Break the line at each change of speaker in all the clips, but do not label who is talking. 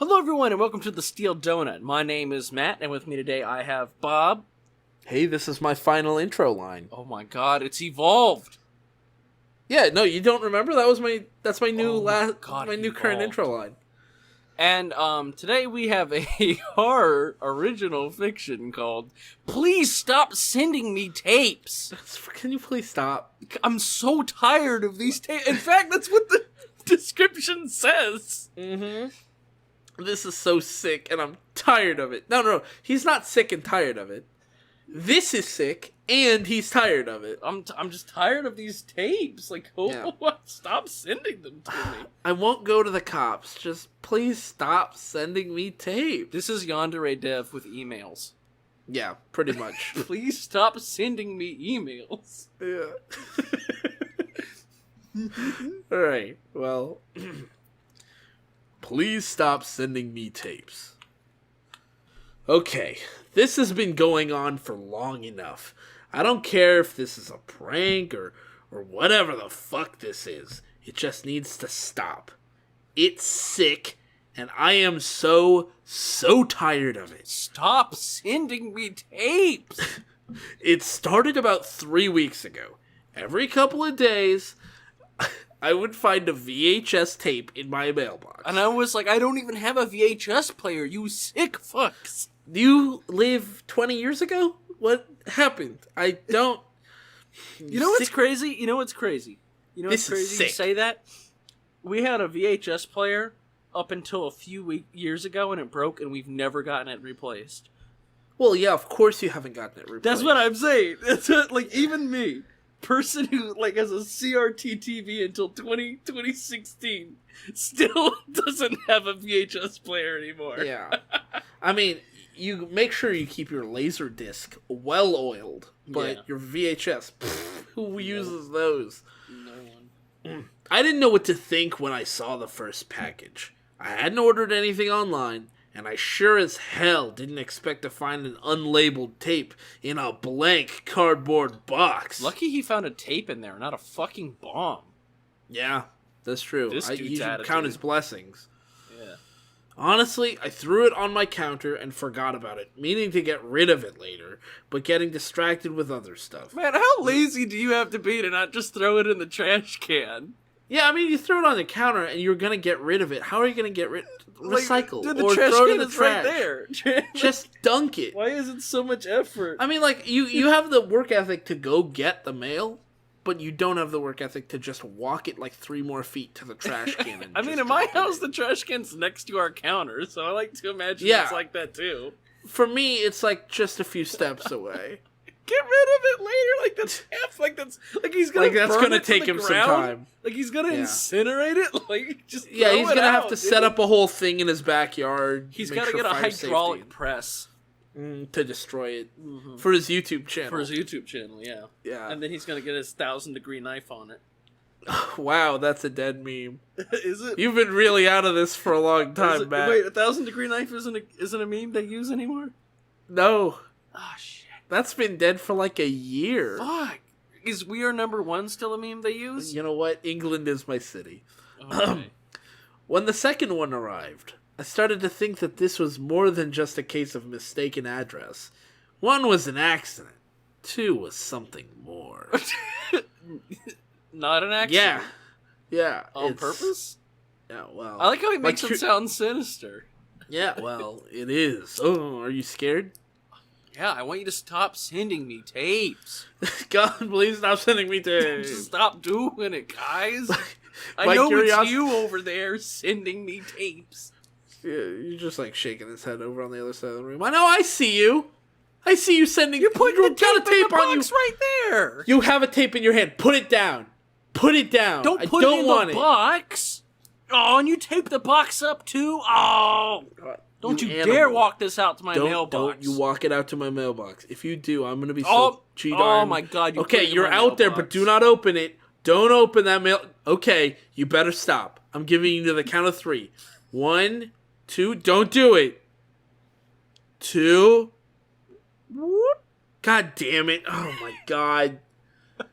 Hello, everyone, and welcome to the Steel Donut. My name is Matt, and with me today I have Bob.
Hey, this is my final intro line.
Oh my God, it's evolved.
Yeah, no, you don't remember? That's my new current
evolved.
intro line.
And today we have a horror original fiction called "Please Stop Sending Me Tapes."
Can you please stop?
I'm so tired of these tapes. In fact, that's what the description says.
Mm-hmm. This is so sick, and I'm tired of it. No, he's not sick and tired of it. This is sick, and he's tired of it.
I'm just tired of these tapes. Like, stop sending them to me.
I won't go to the cops. Just please stop sending me tapes.
This is Yandere Dev with emails.
Yeah, pretty much.
Please stop sending me emails.
Yeah. Alright, well... Please stop sending me tapes. Okay, this has been going on for long enough. I don't care if this is a prank or whatever the fuck this is. It just needs to stop. It's sick, and I am so tired of it.
Stop sending me tapes!
It started about 3 weeks ago. Every couple of days, I would find a VHS tape in my mailbox.
And I was like, I don't even have a VHS player, you sick fucks.
You live 20 years ago? What happened? I don't...
You know what's crazy? You know what's crazy?
This is sick.
You say that? We had a VHS player up until a few years ago, and it broke, and we've never gotten it replaced.
Well, yeah, of course you haven't gotten it replaced.
That's what I'm saying. It's like, even me, person who has a CRT TV until 2016 still doesn't have a VHS player anymore.
Yeah. I mean, you make sure you keep your laser disc well oiled, but your VHS, who uses those?
No one.
I didn't know what to think when I saw the first package. I hadn't ordered anything online, and I sure as hell didn't expect to find an unlabeled tape in a blank cardboard box.
Lucky he found a tape in there, not a fucking bomb.
Yeah, that's true. You should count his blessings.
Yeah.
Honestly, I threw it on my counter and forgot about it, meaning to get rid of it later, but getting distracted with other stuff.
Man, how lazy do you have to be to not just throw it in the trash can?
Yeah, I mean, you throw it on the counter and you're gonna get rid of it. How are you gonna get rid? Recycle
the
or
trash
throw it
can
in the
is
trash.
Right there.
Just dunk it.
Why is it so much effort?
I mean, you have the work ethic to go get the mail, but you don't have the work ethic to just walk it 3 more feet to the trash can. And
I mean, in my house, the trash can's next to our counter, so I like to imagine it's like that too.
For me, it's just a few steps away.
Get rid of it later, he's gonna.
That's gonna take him some time.
He's gonna incinerate it.
He's gonna have to set up a whole thing in his backyard.
He's gotta get a hydraulic press
to destroy it for his YouTube channel.
Yeah.
Yeah.
And then he's gonna get his 1,000-degree knife on it.
Wow, that's a dead meme.
Is it?
You've been really out of this for a long time, Matt.
Wait, a 1,000-degree knife isn't a meme they use anymore?
No.
Oh shit.
That's been dead for a year.
Fuck. Is We Are Number One still a meme they use?
You know what? England is my city.
Okay.
When the second one arrived, I started to think that this was more than just a case of mistaken address. 1 was an accident. 2 was something more.
Not an accident?
Yeah.
On purpose?
Yeah, well...
I like how he makes it sound sinister.
Yeah, well, it is. Oh, are you scared?
Yeah, I want you to stop sending me tapes.
God, please stop sending me tapes.
Just stop doing it, guys. I know it's you over there sending me tapes.
Yeah, you're just shaking his head over on the other side of the room. I know, I see you. I see you sending...
You've got a tape on you right there.
You have a tape in your hand. Put it down. Put it down.
Don't put it in the box. Oh, and you tape the box up too? Oh. Don't you dare walk this out to my mailbox.
Don't you walk it out to my mailbox. If you do, I'm going to be
so
cheated.
Oh my God.
Okay, you're out there, but do not open it. Don't open that mail. Okay, you better stop. I'm giving you to the count of 3. 1, 2, don't do it. 2. Whoop. God damn it. Oh my God. Now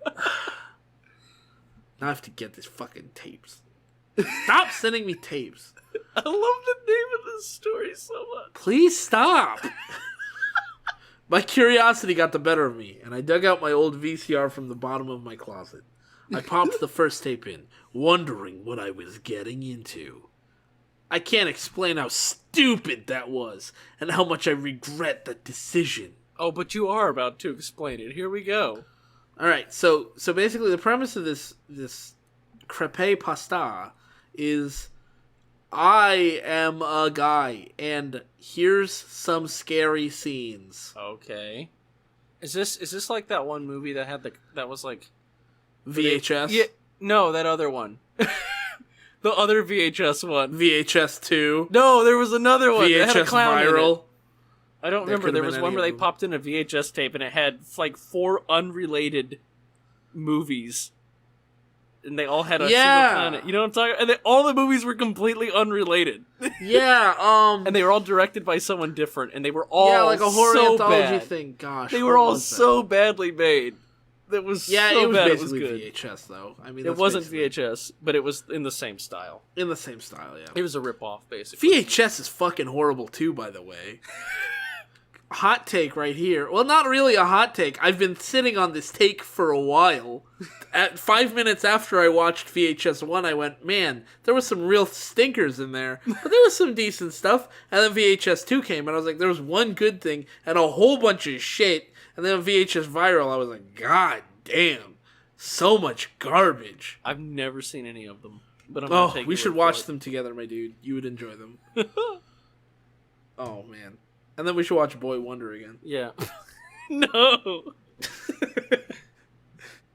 I have to get these fucking tapes. Stop sending me tapes.
I love the name of this story so much.
Please stop. My curiosity got the better of me, and I dug out my old VCR from the bottom of my closet. I popped the first tape in, wondering what I was getting into. I can't explain how stupid that was, and how much I regret that decision.
Oh, but you are about to explain it. Here we go.
Alright, so basically the premise of this crepe pasta is I am a guy, and here's some scary scenes.
Okay. Is this like that one movie that was like
VHS?
Yeah, no, that other one. The other VHS one.
VHS 2.
No, there was another one. It had a
VHS
clown in
Viral.
it. I don't remember. There was one where they popped in a VHS tape and it had like 4 unrelated movies. And they all had a single clown in it. You know what I'm talking about? And all the movies were completely unrelated.
Yeah,
and they were all directed by someone different. And they were all
like a horror
so
anthology
bad.
thing. Gosh.
They were all so badly made. That was so
it was
bad.
basically
It was good.
VHS though. I mean,
It wasn't VHS, but it was in the same style.
In the same style, yeah.
It was a ripoff, basically.
VHS is fucking horrible too, by the way. Hot take right here. Well, not really a hot take. I've been sitting on this take for a while. At 5 minutes after I watched VHS 1, I went, man, there was some real stinkers in there. But there was some decent stuff. And then VHS 2 came, and I was like, there was one good thing and a whole bunch of shit. And then VHS Viral, I was like, God damn. So much garbage.
I've never seen any of them. But I'm gonna take
we
your
should
word
watch
for it.
them together, my dude. You would enjoy them. Oh, man. And then we should watch Boy Wonder again.
Yeah. No.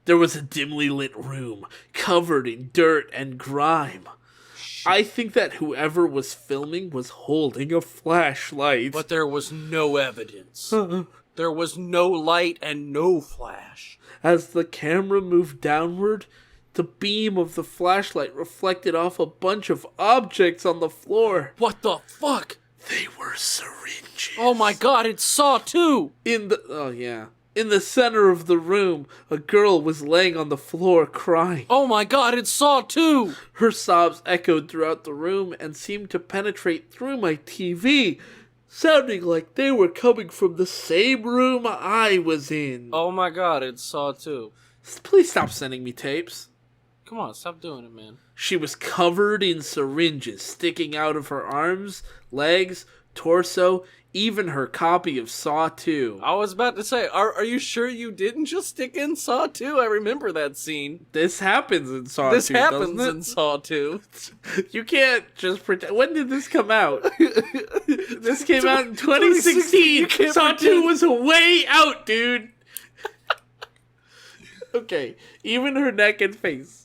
There was a dimly lit room, covered in dirt and grime. I think that whoever was filming was holding a flashlight.
But there was no evidence. There was no light and no flash.
As the camera moved downward, the beam of the flashlight reflected off a bunch of objects on the floor.
What the fuck?
They were syringes.
Oh my god, it's Saw 2!
In the center of the room, a girl was laying on the floor crying.
Oh my god, it's Saw 2!
Her sobs echoed throughout the room and seemed to penetrate through my TV, sounding like they were coming from the same room I was in.
Oh my god, it's Saw 2.
Please stop sending me tapes.
Come on, stop doing it, man.
She was covered in syringes sticking out of her arms, legs, torso, even her copy of Saw 2.
I was about to say, are you sure you didn't just stick in Saw 2? I remember that scene.
This happens in Saw 2,
This happens
doesn't it?
in Saw 2.
You can't just pretend. When did this come out? This came out in 2016. Saw 2 was way out, dude. Okay, even her neck and face.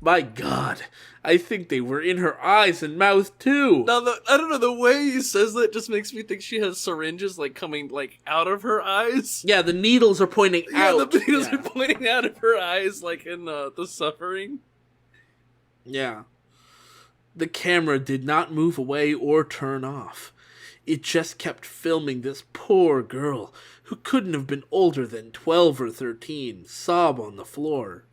My God, I think they were in her eyes and mouth too.
Now, I don't know, the way he says that just makes me think she has syringes, like, coming, like, out of her eyes.
Yeah, the needles are pointing out.
Yeah, the needles are pointing out of her eyes, like in The Suffering.
Yeah. The camera did not move away or turn off. It just kept filming this poor girl, who couldn't have been older than 12 or 13, sob on the floor.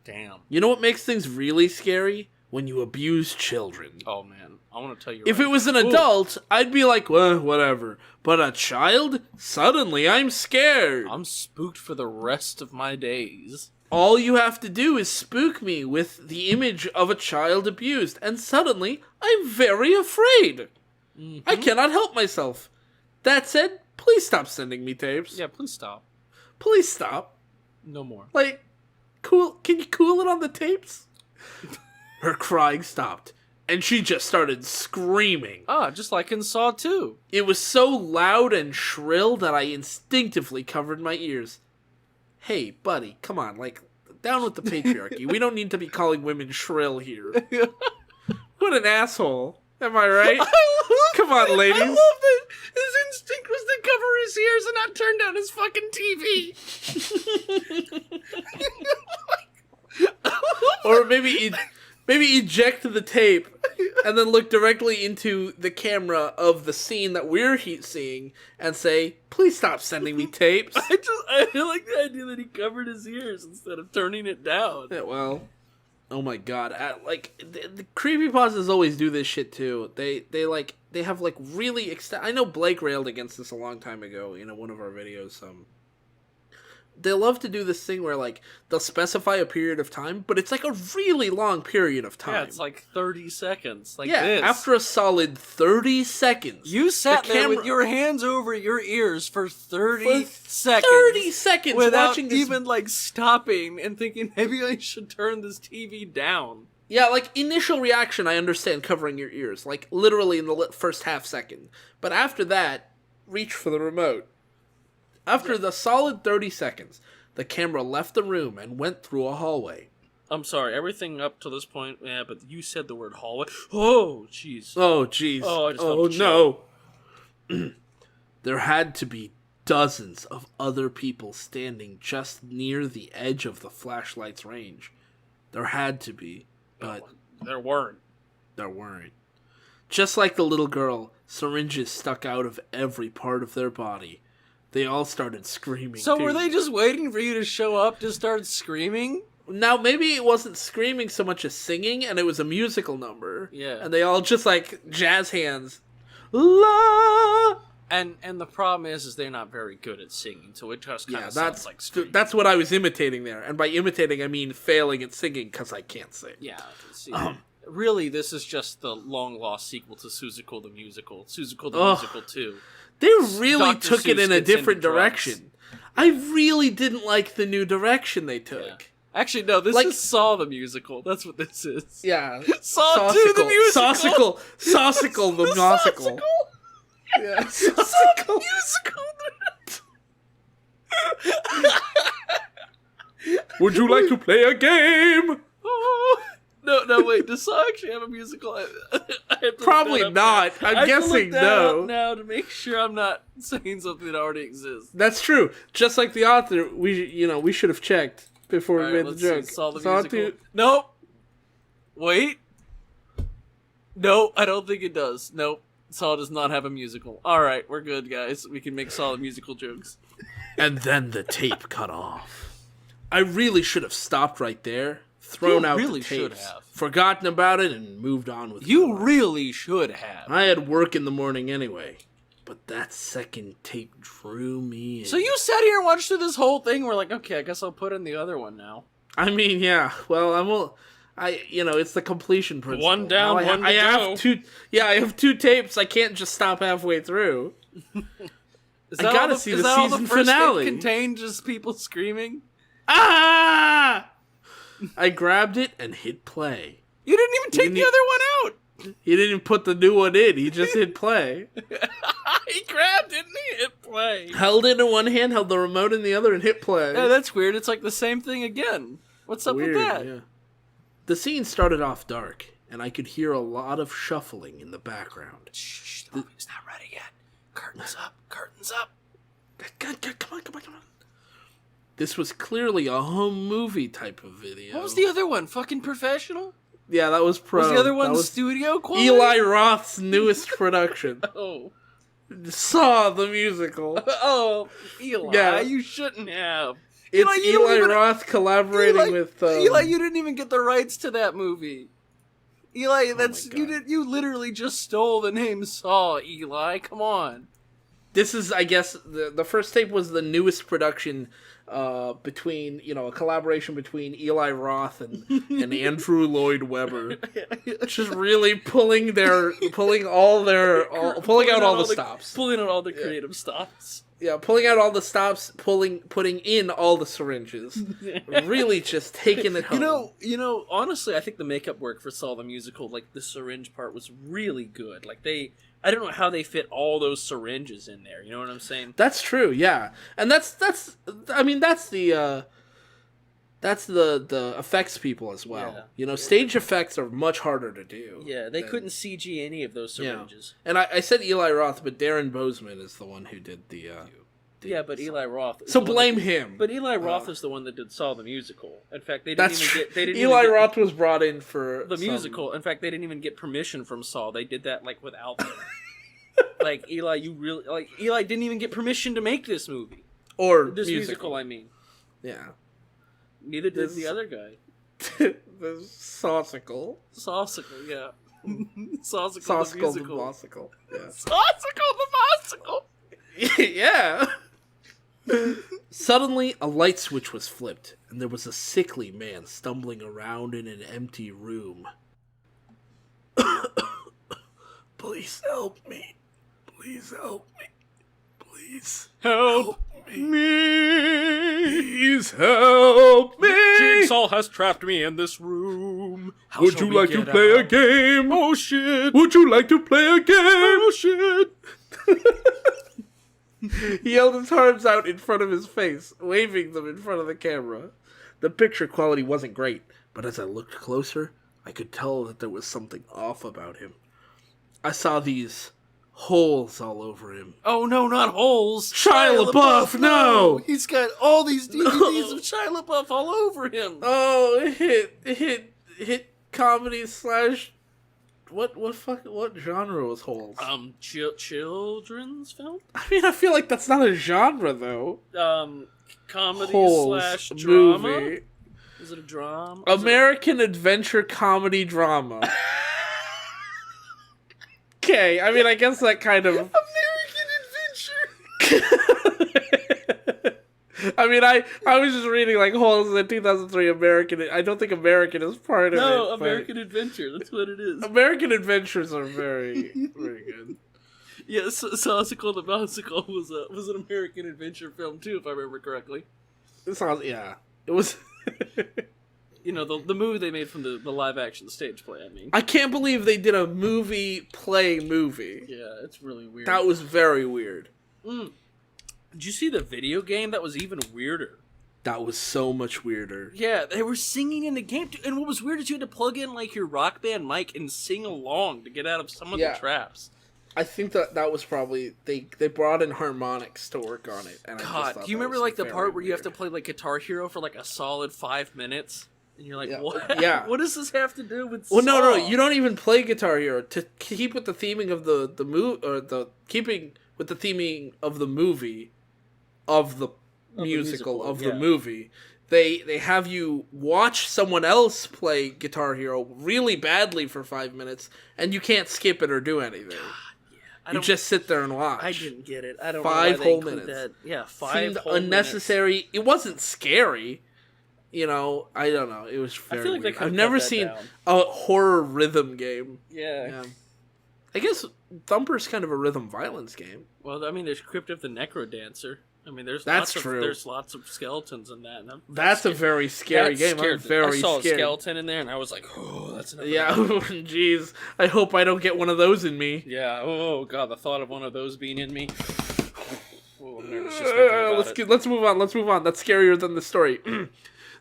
Damn.
You know what makes things really scary? When you abuse children.
Oh, man. I want to tell you
If
right
it was an
now.
adult, I'd be like, well, whatever. But a child? Suddenly I'm scared.
I'm spooked for the rest of my days.
All you have to do is spook me with the image of a child abused, and suddenly I'm very afraid.
Mm-hmm.
I cannot help myself. That said, please stop sending me tapes.
Yeah, please stop.
Please stop.
No more.
Like, cool. Can you cool it on the tapes? Her crying stopped, and she just started screaming.
Just like in Saw 2.
It was so loud and shrill that I instinctively covered my ears. Hey, buddy, come on, like, down with the patriarchy. We don't need to be calling women shrill here. What an asshole. Am I right? Come on, ladies.
I love that his instinct was to cover his ears and not turn down his fucking TV.
Or maybe eject the tape and then look directly into the camera of the scene that we're seeing and say, please stop sending me tapes.
I like the idea that he covered his ears instead of turning it down.
Yeah, well, Oh my god! The creepypastas always do this shit too. They have like really I know Blake railed against this a long time ago in one of our videos. They love to do this thing where like they'll specify a period of time, but it's like a really long period of time.
Yeah, it's like 30 seconds. Like
yeah,
this.
After a solid 30 seconds,
you sat there with your hands over your ears for 30 seconds.
30 seconds
without
watching this...
even like stopping and thinking maybe I should turn this TV down.
Yeah, like initial reaction, I understand covering your ears, like literally in the first half second. But after that, reach for the remote. After the solid 30 seconds, the camera left the room and went through a hallway.
I'm sorry, everything up to this point, yeah, but you said the word hallway. Oh, jeez.
Oh, jeez.
Oh,
no. There had to be dozens of other people standing just near the edge of the flashlight's range. There had to be, but...
There weren't.
There weren't. Just like the little girl, syringes stuck out of every part of their body. They all started screaming,
So
too.
were they just waiting for you to show up to start screaming?
Now, maybe it wasn't screaming so much as singing, and it was a musical number.
Yeah.
And they all just, like, jazz hands. La!
And the problem is they're not very good at singing, so it just kind of sounds like screaming.
That's what I was imitating there. And by imitating, I mean failing at singing, because I can't sing.
Yeah. See, really, this is just the long-lost sequel to Seussical the Musical. Seussical the Musical 2.
They really
Dr.
took it
Seuss
in a
gets into
different direction. I really didn't like the new direction they took.
Yeah. Actually, no, this is Saw the Musical. That's what this is.
Yeah.
Saw 2 the Musical.
Saucicle the Musical. Yeah.
Saucicle Musical.
Would you like to play a game?
Oh. No, wait. Does Saw actually have a musical? I have to
Probably not. I'm guessing no.
Now to make sure I'm not saying something that already exists.
That's true. Just like the author, we should have checked before we made the joke.
Saw the musical. Nope. Wait. No, I don't think it does. Nope. Saw does not have a musical. All right, we're good, guys. We can make Saw the musical jokes.
And then the tape cut off. I really should have stopped right there. Thrown out the tapes, forgotten about it, and moved on with
You really should have.
I had work in the morning anyway, but that second tape drew me in.
So you sat here and watched through this whole thing. We're like, okay, I guess I'll put in the other one now.
I mean, yeah. Well, it's the completion principle.
One down, one to go.
I have two tapes. I can't just stop halfway through. I gotta see the season finale.
Tape contained just people screaming.
Ah! I grabbed it and hit play.
You didn't even take the other one out.
He didn't even put the new one in. He just hit play.
He grabbed it and he hit play.
Held it in one hand, held the remote in the other, and hit play.
Yeah, that's weird. It's like the same thing again. What's up with that?
Yeah. The scene started off dark, and I could hear a lot of shuffling in the background.
Shh, the movie's not ready yet. Curtains up, curtains up.
Come on. This was clearly a home movie type of video.
What was the other one? Fucking Professional?
Yeah, that was pro.
Was the other one studio quality?
Eli Roth's newest production.
Oh.
Saw the Musical.
Oh, Eli,
yeah.
You shouldn't have.
It's Eli Roth collaborating with...
Eli, you didn't even get the rights to that movie. Eli, you literally just stole the name Saw, Eli. Come on.
This is, I guess, the first tape was the newest production between, a collaboration between Eli Roth and Andrew Lloyd Webber. Just really pulling out all the stops.
Pulling out all the creative stops.
Yeah, pulling out all the stops, putting in all the syringes. Really just taking it home.
Honestly, I think the makeup work for Saw the Musical, like the syringe part, was really good. Like I don't know how they fit all those syringes in there. You know what I'm saying?
That's true, yeah. And that's the effects people as well. Yeah. Stage effects are much harder to do.
Yeah, they couldn't CG any of those syringes.
Yeah. And I said Eli Roth, but Darren Bozeman is the one who did the
yeah, but Eli Roth.
So blame him.
But Eli Roth is the one that did Saw the Musical. In fact,
Eli Roth was brought in for
the musical. In fact, they didn't even get permission from Saw. They did that without them. Eli, Eli didn't even get permission to make this movie
or
this musical. I mean,
yeah.
Neither did the other guy.
The Saucicle.
Saucicle, yeah. Saucicle the
Saucicle the
musical.
Saucicle. Yeah.
Saucicle the musical!
Yeah. Suddenly, a light switch was flipped, and there was a sickly man stumbling around in an empty room. Please help me. Please help me. Please
Help
me. Please help me.
Jigsaw has trapped me in this room. How
Would
shall
you
we
like to
get
play a
out?
game?
Oh shit!
Would you like to play a game?
Oh shit!
He held his arms out in front of his face, waving them in front of the camera. The picture quality wasn't great, but as I looked closer, I could tell that there was something off about him. I saw these holes all over him.
Oh no, not holes!
Shia LaBeouf, no!
He's got all these DVDs of Shia LaBeouf all over him.
Oh, hit comedy slash... What genre was holes?
Children's film?
I mean, I feel like that's not a genre, though.
Comedy
Holes
slash drama?
movie.
Is it a drama?
American adventure comedy drama. Okay, I mean, I guess that kind of...
American Adventure!
I mean, I was just reading, like, holes in 2003 American... I don't think American is part of it.
No, American Adventure, that's what it is.
American Adventures are very, very good.
Yeah, Saucicle the Musical was an American Adventure film, too, if I remember correctly.
It sounds... Yeah. It was...
You know, the movie they made from the live-action stage play, I mean.
I can't believe they did a movie.
Yeah, it's really weird.
That was very weird.
Did you see the video game? That was even weirder.
That was so much weirder.
Yeah, they were singing in the game, too. And what was weird is you had to plug in, like, your Rock Band mic and sing along to get out of some of the traps.
I think that was probably... They brought in harmonics to work on it. And
God, do you remember, like, the part where you have to play, like, Guitar Hero for, like, a solid 5 minutes? And you're like, what?
Yeah.
What does this have to do with
Well, no,
Saw?
you don't even play Guitar Hero. To keep with the theming of the movie, or keeping with the theming of the movie, of the musical, of the movie, they have you watch someone else play Guitar Hero really badly for 5 minutes, and you can't skip it or do anything. You just sit there and watch.
I didn't get it. I don't
5
know why
whole
they
minutes.
that. Yeah, 5
Seemed
whole
unnecessary.
minutes.
It wasn't scary. You know, I don't know. It was very
feel like
weird.
they
I've never seen a horror rhythm game.
Yeah.
I guess Thumper's kind of a rhythm violence game.
Well, I mean, there's Crypt of the Necrodancer. I mean, there's
That's
lots
true.
Of, there's lots of skeletons in that. And
That's a very scary game. I'm very
I saw
scared.
a skeleton in there, and I was like, oh, that's another
Yeah, jeez. I hope I don't get one of those in me.
Yeah, oh, God, the thought of one of those being in me. Oh, I'm nervous just thinking about it.
Let's move on. That's scarier than the story.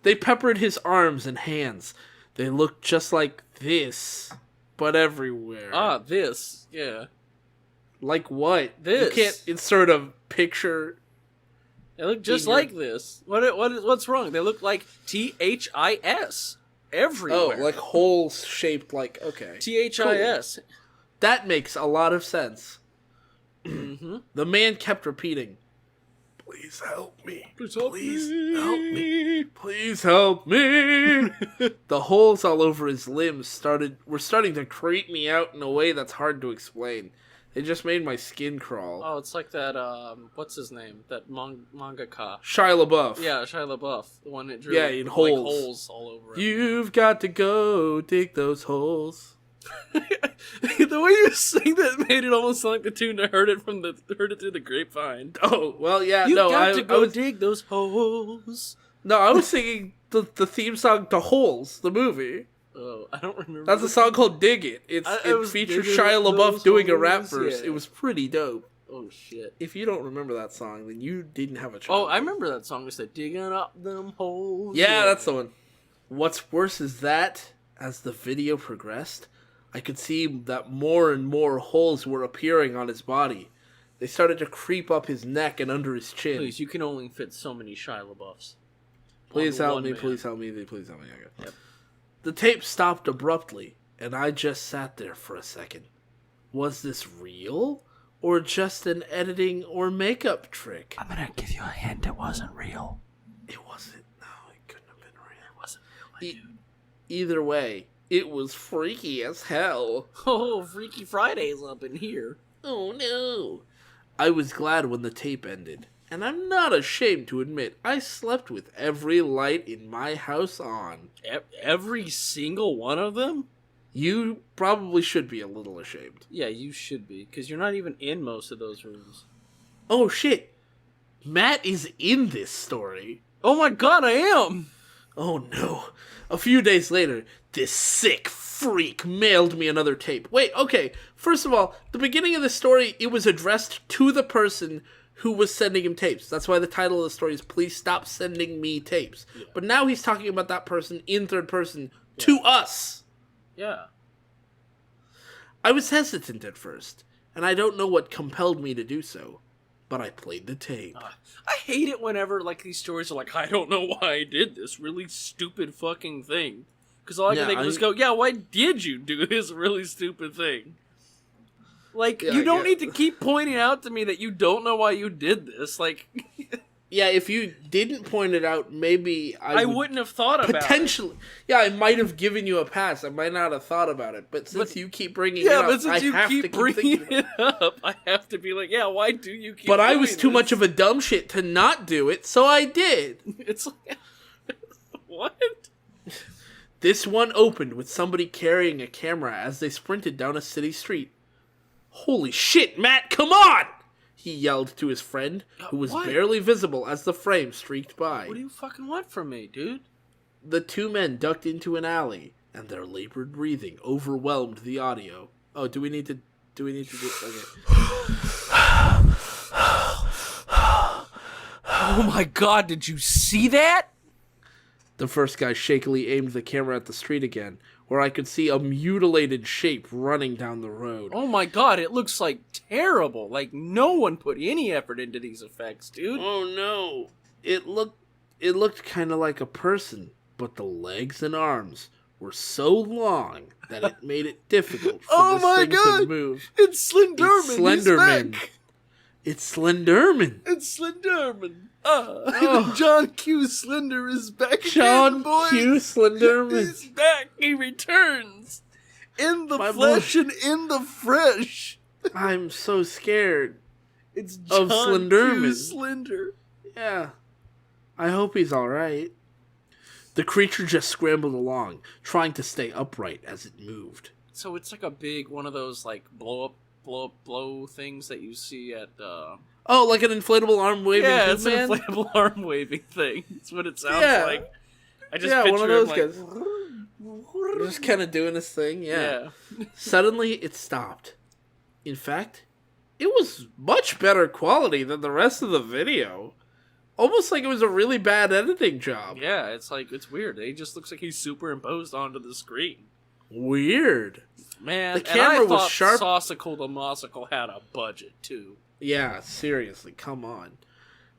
They peppered his arms and hands. They looked just like this, but everywhere.
Ah, this. Yeah.
Like what?
This.
You can't insert a picture.
They look just like this. What's wrong? They look like THIS everywhere.
Oh, like holes shaped like, okay.
THIS.
Cool. That makes a lot of sense.
Mm-hmm.
The man kept repeating, "Please help me. Please help me. Please help me." The holes all over his limbs were starting to creep me out in a way that's hard to explain. They just made my skin crawl.
Oh, it's like that, what's his name? That mangaka.
Shia LaBeouf.
Yeah, Shia LaBeouf. The one that drew
in
like,
holes.
holes all over it.
You've got to go dig those holes.
The way you sing that made it almost sound like the tune I heard it through the grapevine.
Oh, well, yeah,
You've
no,
got to go
I was,
dig those holes.
No, I was singing the theme song to Holes, the movie.
Oh, I don't remember.
That's a song called Dig It. It features Shia LaBeouf doing a rap verse. Yeah. It was pretty dope.
Oh, shit.
If you don't remember that song, then you didn't have a chance.
Oh, I remember that song. It said, digging up them holes.
Yeah, that's the one. What's worse is that, as the video progressed, I could see that more and more holes were appearing on his body. They started to creep up his neck and under his chin.
Please, you can only fit so many Shia LaBeoufs.
Please help me, please help me, please help me. Okay. Yep. The tape stopped abruptly, and I just sat there for a second. Was this real? Or just an editing or makeup trick?
I'm gonna give you a hint. It wasn't real.
It wasn't. No, it couldn't have been real.
It wasn't real, my dude.
Either way, it was freaky as hell.
Oh, Freaky Friday's up in here.
Oh no. I was glad when the tape ended, and I'm not ashamed to admit I slept with every light in my house on.
Every single one of them?
You probably should be a little ashamed.
Yeah, you should be, because you're not even in most of those rooms.
Oh shit. Matt is in this story.
Oh my god, I am!
Oh no. A few days later, this sick freak mailed me another tape. Wait, okay. First of all, the beginning of the story, it was addressed to the person who was sending him tapes. That's why the title of the story is Please Stop Sending Me Tapes. Yeah. But now he's talking about that person in third person to us.
Yeah.
I was hesitant at first, and I don't know what compelled me to do so, but I played the tape.
I hate it whenever, like, these stories are like, I don't know why I did this really stupid fucking thing. Because all I can think of is go, yeah, why did you do this really stupid thing? Like, you don't need to keep pointing out to me that you don't know why you did this. Like...
Yeah, if you didn't point it out, maybe I
wouldn't have thought about it.
Potentially. Yeah, I might have given you a pass. I might not have thought about it. But since you keep bringing it up, I have to keep bringing it up.
I have to be like, yeah, why do you keep
But I was too much of a dumb shit to not do it, so I did.
It's like... What?
This one opened with somebody carrying a camera as they sprinted down a city street. Holy shit, Matt, come on! He yelled to his friend, who was barely visible as the frame streaked by.
What do you fucking want from me, dude?
The two men ducked into an alley, and their labored breathing overwhelmed the audio. Oh, do we need to do... Okay.
Oh my god, did you see that?
The first guy shakily aimed the camera at the street again, where I could see a mutilated shape running down the road.
Oh my god, it looks like terrible. Like, no one put any effort into these effects, dude.
Oh no. It looked kind of like a person, but the legs and arms were so long that it made it difficult for this thing to move.
It's Slenderman.
It's Slenderman. It's Slenderman.
It's Slenderman. John Q. Slender is back
John
again, boys.
Q. Slenderman.
He's back. He returns. In the flesh and in the fresh.
I'm so scared.
It's John
Slenderman.
Q. Slender.
Yeah. I hope he's alright. The creature just scrambled along, trying to stay upright as it moved.
So it's like a big one of those, like, blow things that you see at,
Oh, like an inflatable arm waving thing?
Yeah, it's an inflatable arm waving thing. That's what it sounds like. I just picture
one of those
him
guys. Just kind of doing his thing, yeah. Suddenly, it stopped. In fact, it was much better quality than the rest of the video. Almost like it was a really bad editing job.
Yeah, it's like, it's weird. It just looks like he's superimposed onto the screen.
Weird.
Man,
the camera was sharp.
Saucicle the Mossicle had a budget, too.
Yeah, seriously, come on.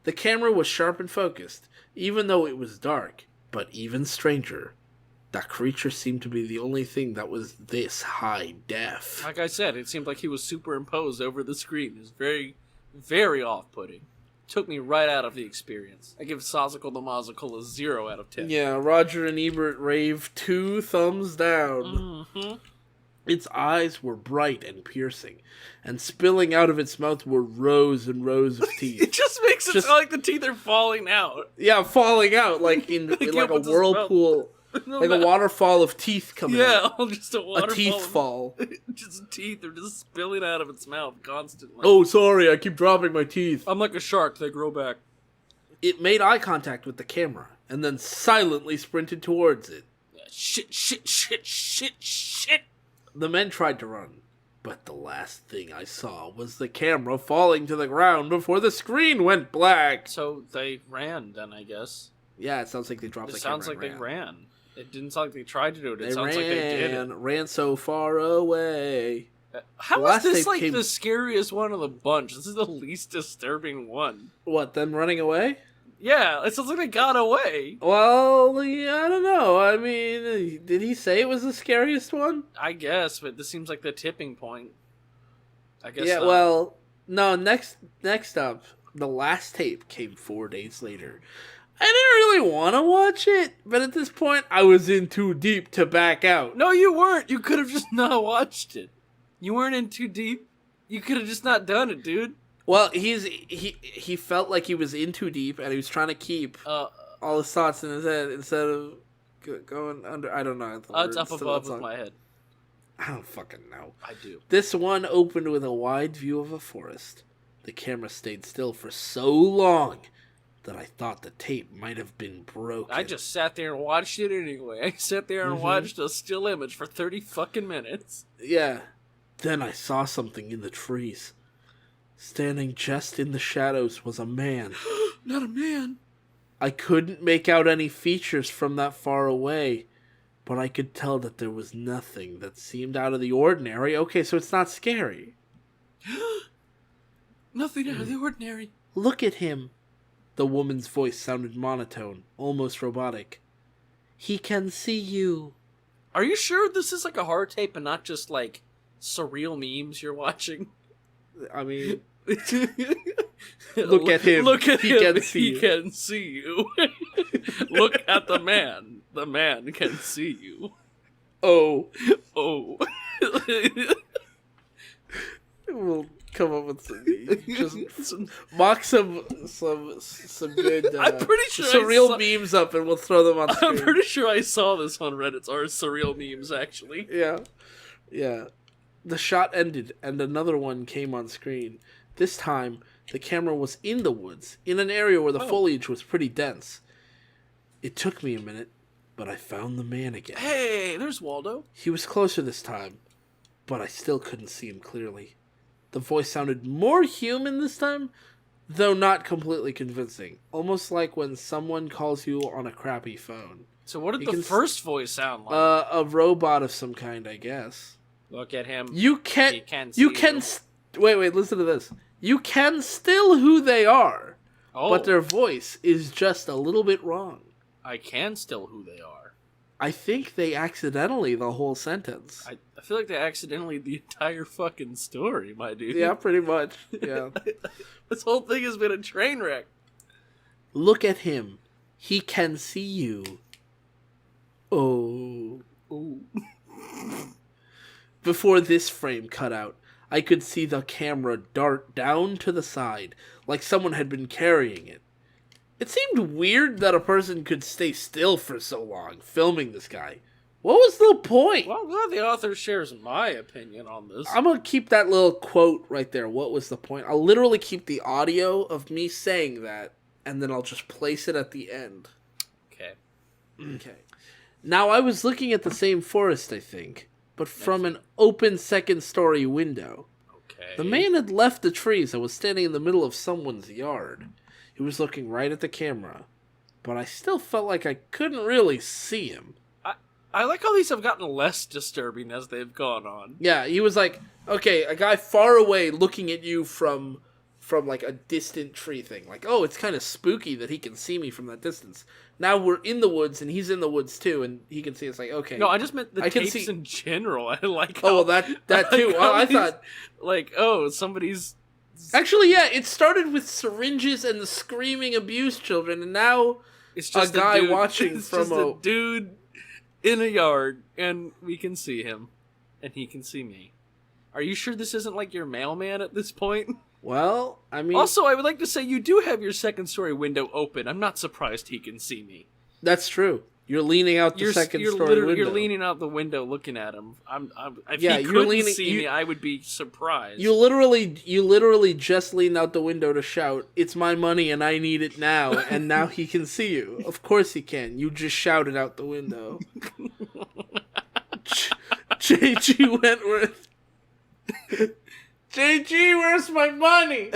The camera was sharp and focused, even though it was dark. But even stranger, that creature seemed to be the only thing that was this high def.
Like I said, it seemed like he was superimposed over the screen. It was very, very off-putting. Took me right out of the experience. I give Saucicle the Mossicle a 0 out of 10.
Yeah, Roger and Ebert rave 2 thumbs down.
Mm-hmm.
Its eyes were bright and piercing, and spilling out of its mouth were rows and rows of teeth.
It just makes it sound like the teeth are falling out.
Yeah, falling out, like in like a whirlpool. Like a waterfall of teeth coming out.
Yeah, just a waterfall.
A teeth fall.
Just teeth are just spilling out of its mouth constantly.
Oh, sorry, I keep dropping my teeth.
I'm like a shark, they grow back.
It made eye contact with the camera, and then silently sprinted towards it.
Shit.
The men tried to run, but the last thing I saw was the camera falling to the ground before the screen went black.
So they ran then, I guess.
Yeah, it sounds like they dropped the camera.
It sounds like they ran. It didn't sound like they tried to do it. It sounds like they did it.
Ran so far away.
How is this like the scariest one of the bunch? This is the least disturbing one.
What, them running away?
Yeah, it sounds like they got away.
Well, yeah, I don't know. I mean, did he say it was the scariest one?
I guess, but this seems like the tipping point. I guess.
Yeah,
not.
Well, no. Next up, the last tape came 4 days later. I didn't really want to watch it, but at this point, I was in too deep to back out.
No, you weren't. You could have just not watched it. You weren't in too deep. You could have just not done it, dude.
Well, he felt like he was in too deep, and he was trying to keep all his thoughts in his head instead of going under. I don't know.
It's up above with my head.
I don't fucking know.
I do.
This one opened with a wide view of a forest. The camera stayed still for so long that I thought the tape might have been broken.
I just sat there and watched it anyway. I sat there and watched a still image for 30 fucking minutes.
Yeah. Then I saw something in the trees. Standing just in the shadows was a man.
Not a man.
I couldn't make out any features from that far away, but I could tell that there was nothing that seemed out of the ordinary. Okay, so it's not scary.
Nothing out of the ordinary.
Look at him. The woman's voice sounded monotone, almost robotic. He can see you.
Are you sure this is like a horror tape and not just like surreal memes you're watching?
I mean, look at him.
Look at
he
him.
Can see
he can see you. Look at the man. The man can see you.
Oh.
Oh.
We'll come up with some mock some good
I'm pretty sure
surreal memes up, and we'll throw them on screen.
I'm pretty sure I saw this on Reddit, or surreal memes actually.
Yeah. The shot ended and another one came on screen. This time the camera was in the woods, in an area where the foliage was pretty dense. It took me a minute, but I found the man again.
Hey, there's Waldo.
He was closer this time, but I still couldn't see him clearly. The voice sounded more human this time, though not completely convincing. Almost like when someone calls you on a crappy phone.
So what did the first voice sound like?
A robot of some kind, I guess.
Look at him.
You can wait, listen to this. You can still who they are, but their voice is just a little bit wrong.
I can still who they are.
I think they accidentally the whole sentence.
I feel like they accidentally the entire fucking story, my dude.
Yeah, pretty much. Yeah.
This whole thing has been a train wreck.
Look at him. He can see you. Oh.
Ooh.
Before this frame cut out, I could see the camera dart down to the side, like someone had been carrying it. It seemed weird that a person could stay still for so long, filming this guy. What was the point?
Well, I'm glad the author shares my opinion on this.
I'm going to keep that little quote right there. What was the point? I'll literally keep the audio of me saying that, and then I'll just place it at the end. Okay. Now, I was looking at the same forest, I think, but from an open second-story window.
Okay.
The man had left the trees and was standing in the middle of someone's yard. He was looking right at the camera, but I still felt like I couldn't really see him.
I like how these have gotten less disturbing as they've gone on.
Yeah, he was like, okay, a guy far away looking at you from like a distant tree thing. Like, oh, it's kind of spooky that he can see me from that distance. Now we're in the woods, and he's in the woods too, and he can see us. Like, okay.
No, I just meant the tapes in general. I like how,
oh, well, that too. Well, I thought...
Like, oh, somebody's...
Actually, yeah, it started with syringes and the screaming abuse children, and now
it's just
a guy
dude,
watching
it's
from
just a dude in a yard, and we can see him, and he can see me. Are you sure this isn't like your mailman at this point?
Well, I mean...
Also, I would like to say you do have your second-story window open. I'm not surprised he can see me.
That's true. You're leaning out the second-story window.
You're leaning out the window looking at him. If he couldn't see me, I would be surprised.
You literally just leaned out the window to shout, "It's my money and I need it now," and now he can see you. Of course he can. You just shouted out the window. J.G. Wentworth. JG, where's my money?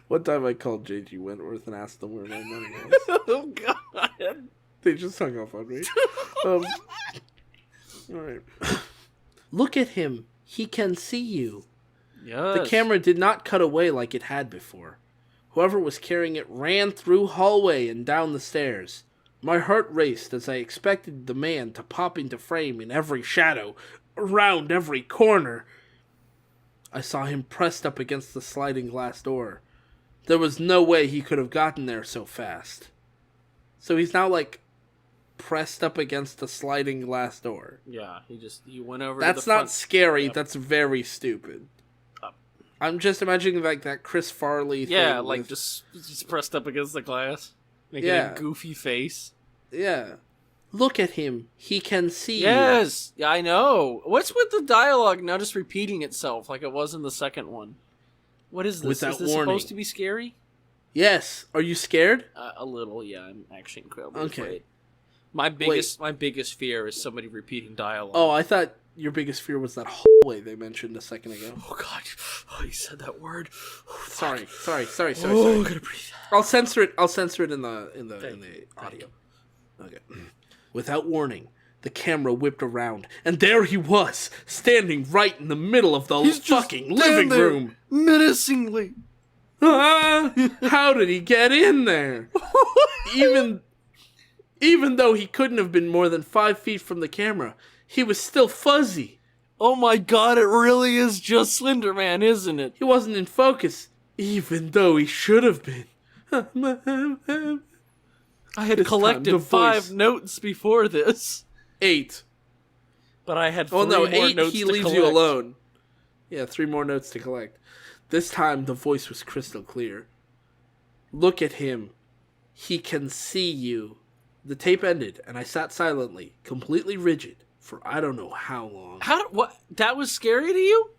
One time I called J.G. Wentworth and asked them where my money was.
Oh, God.
They just hung up on me. Alright. Look at him. He can see you.
Yes.
The camera did not cut away like it had before. Whoever was carrying it ran through hallway and down the stairs. My heart raced as I expected the man to pop into frame in every shadow, around every corner. I saw him pressed up against the sliding glass door. there was no way he could have gotten there so fast. So he's now, like, pressed up against a sliding glass door.
Yeah, he went over
That's
to the front.
not scary,
Yep.
that's very stupid. I'm just imagining, like, that Chris Farley thing.
Yeah, like, just pressed up against the glass. Making a goofy face.
Yeah. Look at him. He can see you.
Yes! Yeah, I know. What's with the dialogue now just repeating itself like it was in the second one? What is this?
Without
is this
warning.
supposed to be scary?
Yes. Are you scared?
A little, yeah. I'm actually incredibly
Okay.
afraid. My biggest fear is somebody repeating dialogue.
Oh, I thought your biggest fear was that hallway they mentioned a second ago.
Oh god! Oh, you said that word. Oh,
sorry.
Oh, I'm gonna breathe.
I'll censor it in the audio. Okay. Without warning, the camera whipped around, and there he was, standing right in the middle of the fucking living room,
menacingly.
How did he get in there? Even though he couldn't have been more than 5 feet from the camera, he was still fuzzy.
Oh my god, it really is just Slender Man, isn't it?
He wasn't in focus, even though he should have been.
I had collected 5 notes before this.
8.
But I had 3 more
8,
notes
he
to
leaves
collect.
you alone. Yeah, 3 more notes to collect. This time, the voice was crystal clear. Look at him. He can see you. The tape ended, and I sat silently, completely rigid, for I don't know how long.
What? That was scary to you?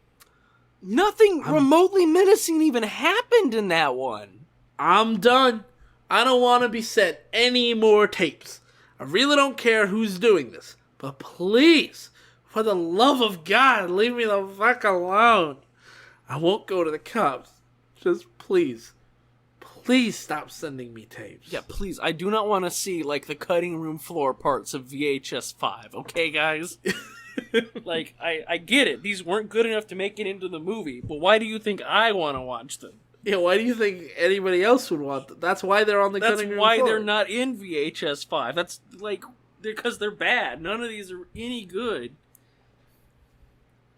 Nothing remotely menacing even happened in that one.
I'm done. I don't want to be sent any more tapes. I really don't care who's doing this. But please, for the love of God, leave me the fuck alone. I won't go to the cops. Just please. Please stop sending me tapes.
Yeah, please. I do not want to see, like, the cutting room floor parts of VHS 5, okay, guys? Like, I get it. These weren't good enough to make it into the movie, but why do you think I want to watch them?
Yeah, why do you think anybody else would want them? That's why they're on the cutting room floor.
That's why they're not in VHS 5. That's, like, because they're bad. None of these are any good.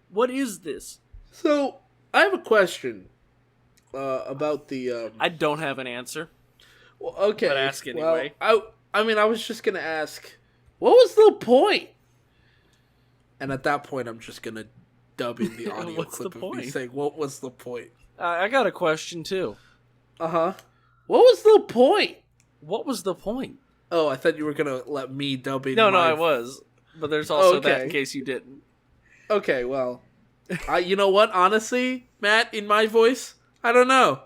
What is this?
So, I have a question. About the
I don't have an answer.
Well, okay.
But ask anyway.
Well, I mean, I was just gonna ask, what was the point? And at that point, I'm just gonna dub in the audio clip of me saying, "What was the point?"
I got a question too.
What was the point?
What was the point?
Oh, I thought you were gonna let me dub in.
No, I was. But there's also that in case you didn't.
Okay, well, you know what? Honestly, Matt, in my voice. I don't know.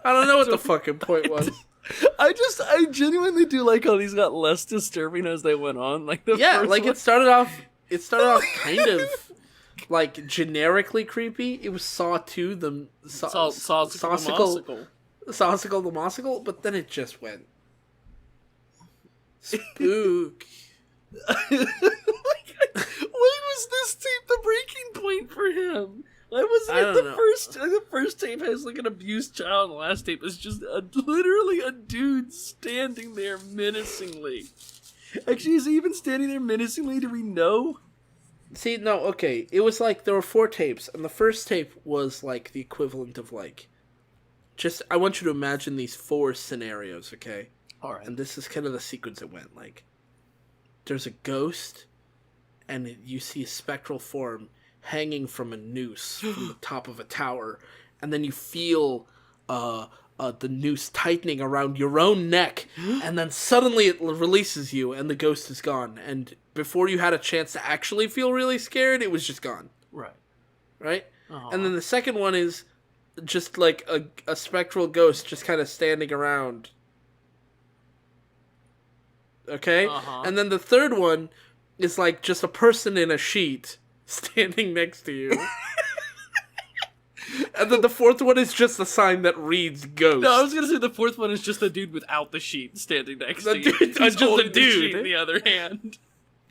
I don't know what the fucking point was.
I genuinely do like how these got less disturbing as they went on. Like the first
like
one.
it started off kind of like generically creepy. It was Saw 2, the Saucicle the Mossicle, but then it just went spook.
When was this tape the breaking point for him? Why wasn't it the first tape has like an abused child, and the last tape is just literally a dude standing there menacingly. Actually, is he even standing there menacingly? Do we know?
See, no, okay. It was like there were 4 tapes, and the first tape was like the equivalent of like I want you to imagine these 4 scenarios, okay?
Alright.
And this is kind of the sequence it went like. There's a ghost, and you see a spectral form hanging from a noose from the top of a tower, and then you feel the noose tightening around your own neck, and then suddenly it releases you, and the ghost is gone. And before you had a chance to actually feel really scared, it was just gone. Right? And then the second one is just like a spectral ghost just kind of standing around. Okay? And then the third one is like just a person in a sheet standing next to you. And then the fourth one is just a sign that reads ghost.
No, I was gonna say the fourth one is just a dude without the sheet standing next to you.
He's just a dude.
The sheet in the other hand.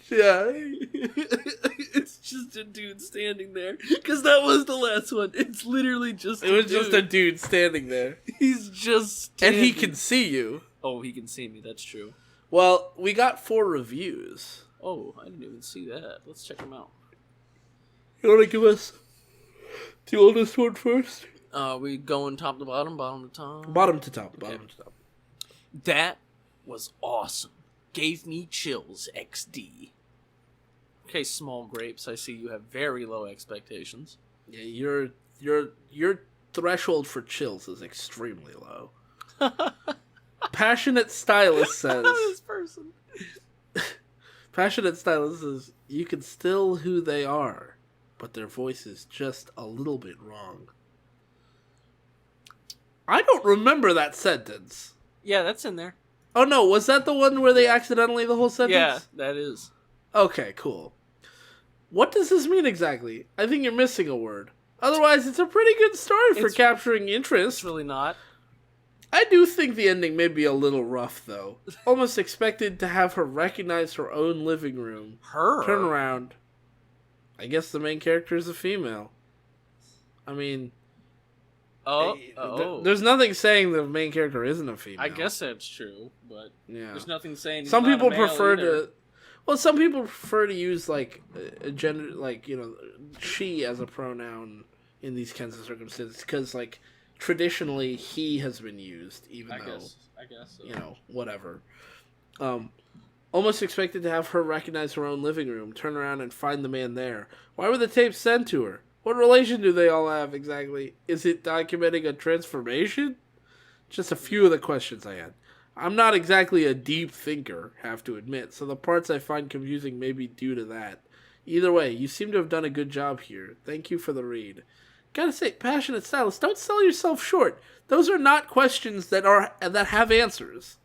Yeah.
It's just a dude standing there. Because that was the last one. It's literally just
just a dude standing there.
He's just standing.
And he can see you.
Oh, he can see me. That's true.
Well, we got 4 reviews.
Oh, I didn't even see that. Let's check them out.
You want to give us the oldest one first?
We going top to bottom, bottom to top?
Bottom to top,
Okay.
bottom to top.
That was awesome. Gave me chills, XD. Okay, small grapes, I see you have very low expectations.
Yeah, your threshold for chills is extremely low. Passionate Stylist says...
This person.
Passionate Stylist says, you can still who they are, but their voice is just a little bit wrong. I don't remember that sentence.
Yeah, that's in there.
Oh no, was that the one where they accidentally the whole sentence?
Yeah, that is.
Okay, cool. What does this mean exactly? I think you're missing a word. Otherwise, it's a pretty good story for capturing interest.
It's really not.
I do think the ending may be a little rough, though. Almost expected to have her recognize her own living room.
Her?
Turn around. I guess the main character is a female. I mean... There's nothing saying the main character isn't a female.
I guess that's true, but there's nothing saying
some people prefer to... Well, some people prefer to use, like, a gender, like, you know, she as a pronoun in these kinds of circumstances, because, like, traditionally he has been used, even though,
I guess so.
you know, whatever. Almost expected to have her recognize her own living room, turn around and find the man there. Why were the tapes sent to her? What relation do they all have, exactly? Is it documenting a transformation? Just a few of the questions I had. I'm not exactly a deep thinker, have to admit, so the parts I find confusing may be due to that. Either way, you seem to have done a good job here. Thank you for the read. Gotta say, Passionate Stylist, don't sell yourself short. Those are not questions that have answers.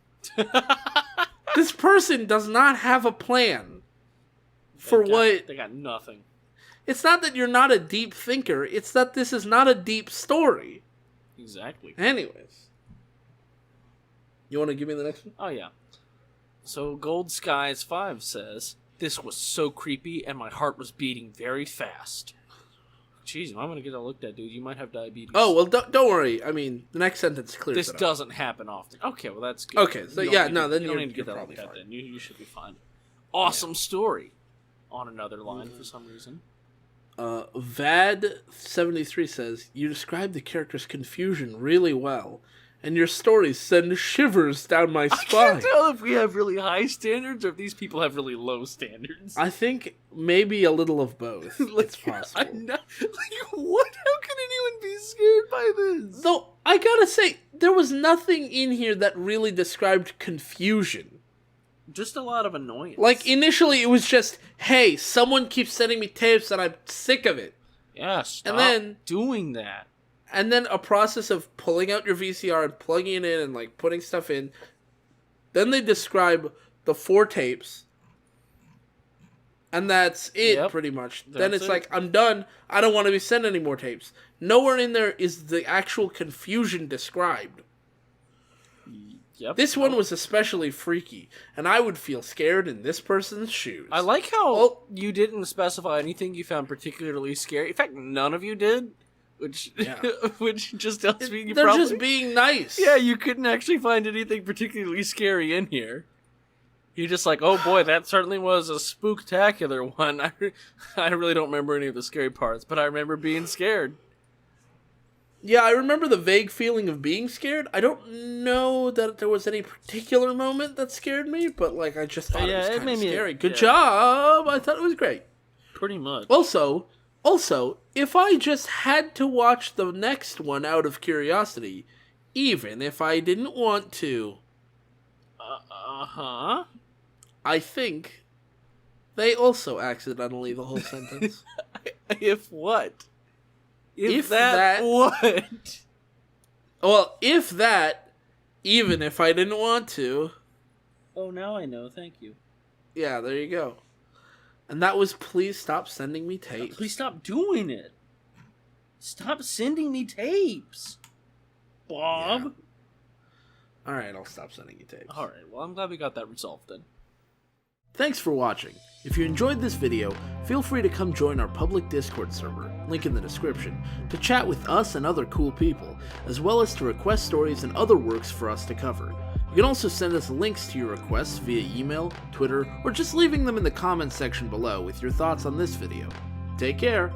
This person does not have a plan
They got nothing.
It's not that you're not a deep thinker, it's that this is not a deep story.
Exactly.
Anyways. You want to give me the next one?
Oh, yeah. So, Gold Skies 5 says, this was so creepy and my heart was beating very fast. Jeez, I'm going to get that looked at, dude. You might have diabetes.
Oh, well, don't worry. I mean, the next sentence clears
this
it up.
This doesn't happen often. Okay, well, that's good.
Okay, so yeah, no, then
you don't need to get that looked at, then. You should be fine. Awesome story. On another line, for some reason.
Vad73 says, you described the character's confusion really well, and your stories send shivers down my spine.
I can't tell if we have really high standards or if these people have really low standards.
I think maybe a little of both. It's possible.
What? How can anyone be scared by this?
Though, I gotta say, there was nothing in here that really described confusion.
Just a lot of annoyance.
Like, initially it was just, hey, someone keeps sending me tapes and I'm sick of it.
Yeah, stop doing that.
And then a process of pulling out your VCR and plugging it in and, like, putting stuff in. Then they describe the 4 tapes. And that's it, pretty much. Then it's like, I'm done. I don't want to be sent any more tapes. Nowhere in there is the actual confusion described.
Yep.
This one was especially freaky, and I would feel scared in this person's shoes.
I like how you didn't specify anything you found particularly scary. In fact, none of you did, which just tells me
they're just being nice.
Yeah, you couldn't actually find anything particularly scary in here. You're just like, oh boy, that certainly was a spooktacular one. I really don't remember any of the scary parts, but I remember being scared.
Yeah, I remember the vague feeling of being scared. I don't know that there was any particular moment that scared me, but, like, I just thought it was kind of scary. Good job! I thought it was great.
Pretty much.
Also, if I just had to watch the next one out of curiosity, even if I didn't want to...
Uh-huh.
I think they also accidentally the whole sentence.
If what? If that what?
Well, if that, even if I didn't want to.
Oh, now I know. Thank you.
Yeah, there you go. And that was please stop sending me tapes.
Please stop doing it. Stop sending me tapes. Bob.
Yeah. Alright, I'll stop sending you tapes.
Alright, well, I'm glad we got that resolved then.
Thanks for watching. If you enjoyed this video, feel free to come join our public Discord server, link in the description, to chat with us and other cool people, as well as to request stories and other works for us to cover. You can also send us links to your requests via email, Twitter, or just leaving them in the comments section below with your thoughts on this video. Take care!